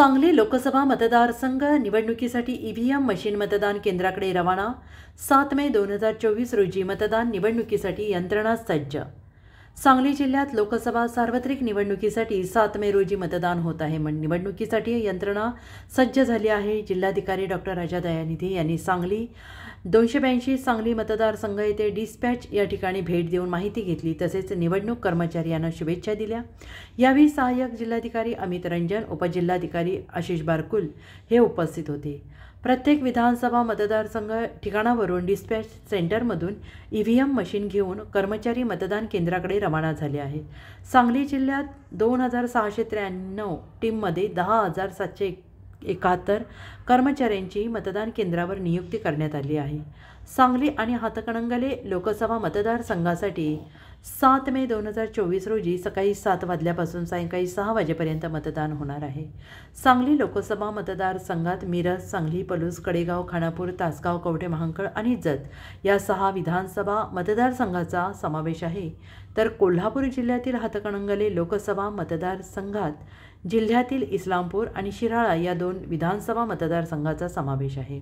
सांगली लोकसभा मतदारसंघ निवडणुकीसाठी EVM machine मतदान केंद्राकडे रवाना। 7 मे 2024 रोजी मतदान निवडणुकीसाठी यंत्रणा सज्ज। सांगली जिल्ह्यात लोकसभा सार्वत्रिक निवडणुकीसाठी 7 मे रोजी मतदान होत आहे। निवडणुकीसाठी यंत्रणा सज्ज झाली आहे। जिल्हाधिकारी डॉक्टर राजा दयानिधी यांनी सांगली 282 सांगली मतदारसंघ येथे डिस्पॅच या ठिकाणी भेट देऊन माहिती घेतली, तसेच निवडणूक कर्मचारी यांना शुभेच्छा दिल्या। यावेळी सहाय्यक जिल्हाधिकारी अमित रंजन, उपजिल्हाधिकारी आशिष बारकुल हे उपस्थित होते। प्रत्येक विधानसभा मतदारसंघ ठिकाणावरून डिस्पॅच सेंटरमधून ईव्हीएम मशीन घेऊन कर्मचारी मतदान केंद्राकडे रवाना झाले आहेत। सांगली जिल्ह्यात 2693 टीममध्ये 10,771 कर्मचाऱ्यांची मतदान केंद्रावर नियुक्ती करण्यात आली आहे। सांगली आणि हातकणंगले लोकसभा मतदारसंघासाठी 7 मे 2024 रोजी सकाळी 7 वाजल्यापासून सायंकाळी 6 वाजेपर्यंत मतदान होणार आहे। सांगली लोकसभा मतदारसंघात मिरज, सांगली, पलूस, कडेगाव, खानापूर, तासगाव, कवठे महांकाळ आणि जत या 6 विधानसभा मतदारसंघाचा समावेश आहे। तर कोल्हापूर जिल्ह्यातील हातकणंगले लोकसभा मतदारसंघात जिल्ह्यातील इस्लामपूर आणि शिराळा या 2 विधानसभा मतदारसंघाचा समावेश आहे।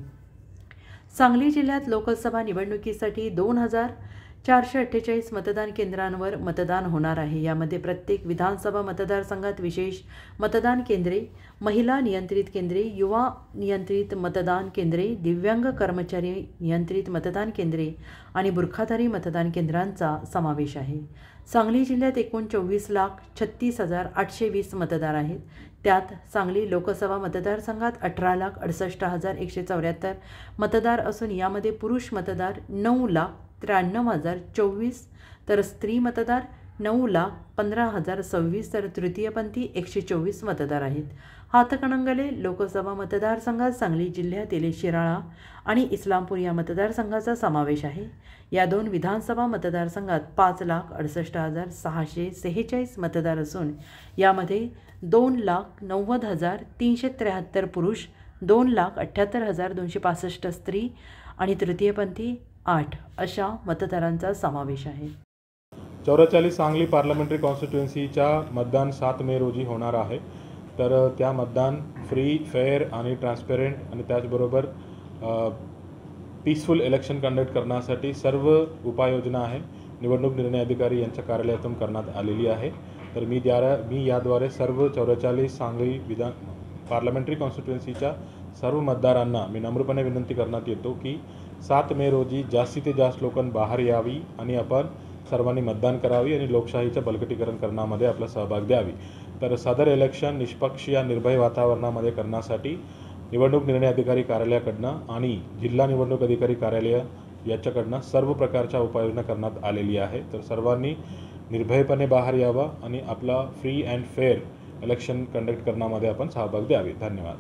सांगली जिल्ह्यात लोकसभा निवडणुकीसाठी 2448 मतदान केंद्रांवर मतदान होणार आहे। यामध्ये प्रत्येक विधानसभा मतदारसंघात विशेष मतदान केंद्रे, महिला नियंत्रित केंद्रे, युवा नियंत्रित मतदान केंद्रे, दिव्यांग कर्मचारी नियंत्रित मतदान केंद्रे आणि बुरखाधारी मतदान केंद्रांचा समावेश आहे। सांगली जिल्ह्यात एकूण 24,36,820 मतदार आहेत। त्यात सांगली लोकसभा मतदारसंघात 18,68,174 मतदार असून यामध्ये पुरुष मतदार 9,93,024 तर स्त्री मतदार 9,15,026 तर तृतीयपंथी 124 मतदार आहेत। हातकणंगले लोकसभा मतदारसंघात सांगली जिल्ह्यातील शिराळा आणि इस्लामपूर या मतदारसंघाचा समावेश आहे। या 2 विधानसभा मतदारसंघात 5,68,646 मतदार असून यामध्ये 2,90,373 पुरुष, 2,78,265 स्त्री आणि तृतीयपंथी 8 अशा मतदारांचा समावेश आहे। 44 सांगली पार्लमेंटरी कॉन्स्टिट्युएन्सीच्या मतदान 7 मे रोजी होणार आहे। तर त्या मतदान फ्री, फेअर आणि ट्रान्सपेरंट आणि त्याचबरोबर पीसफुल इलेक्शन कंडक्ट करण्यासाठी सर्व उपाययोजना आहे निवडणूक निर्णय अधिकारी यांच्या कार्यालयातून करण्यात आलेली आहे। तर मी याद्वारे सर्व 44 सांगली पार्लमेंटरी कॉन्स्टिट्युएन्सीच्या सर्व मतदारांना मी नम्रपणे विनंती करण्यात येतो की 7 मे रोजी जास्तीत जास्त लोकांनी बाहेर यावी आणि आपण सर्वांनी मतदान करावी आणि लोकशाहीचे बळकटीकरण करण्यामध्ये आपला सहभाग द्यावी। तर सदर इलेक्शन निष्पक्ष या निर्भय वातावरणामध्ये करण्यासाठी निवडणूक निर्णय अधिकारी कार्यालयाकडनं आणि जिल्हा निवडणूक अधिकारी कार्यालय याच्याकडनं सर्व प्रकारच्या उपाययोजना करण्यात आलेली आहे। तर सर्वांनी निर्भयपणे बाहेर यावं आणि आपला free and fair election conduct करण्यामध्ये आपण सहभाग द्यावे। धन्यवाद।